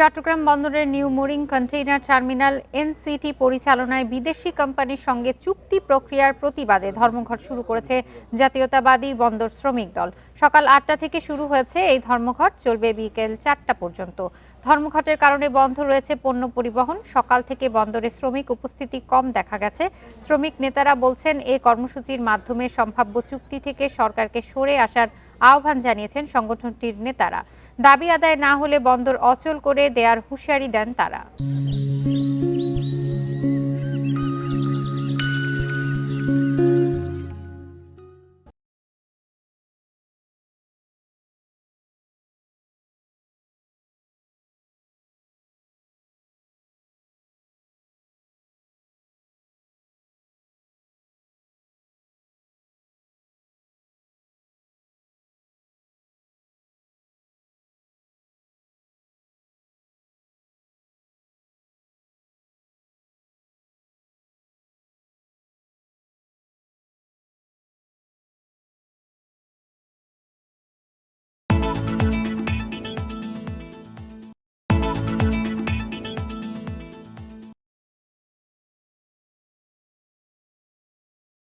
চট্টগ্রাম বন্দরের new mooring container terminal NCT পরিচালনায় বিদেশি কোম্পানির সঙ্গে চুক্তি প্রক্রিয়ার প্রতিবাদে ধর্মঘট শুরু করেছে জাতীয়তাবাদী বন্দর শ্রমিক দল। সকাল ৮টা থেকে শুরু হয়েছে এই ধর্মঘট, চলবে বিকেল ৪টা পর্যন্ত। ধর্মঘটের কারণে বন্ধ রয়েছে পণ্য পরিবহন। সকাল থেকে বন্দরে শ্রমিক উপস্থিতি কম দেখা গেছে। শ্রমিক নেতারা বলছেন, এই কর্মসূচির মাধ্যমে সম্ভাব্য চুক্তি থেকে সরকারকে সরে আসার আহ্বান জানিয়েছেন সংগঠনটির নেতারা। দাবি আদায় না হলে বন্দর অচল করে দেয়ার হুঁশিয়ারি দেন তারা।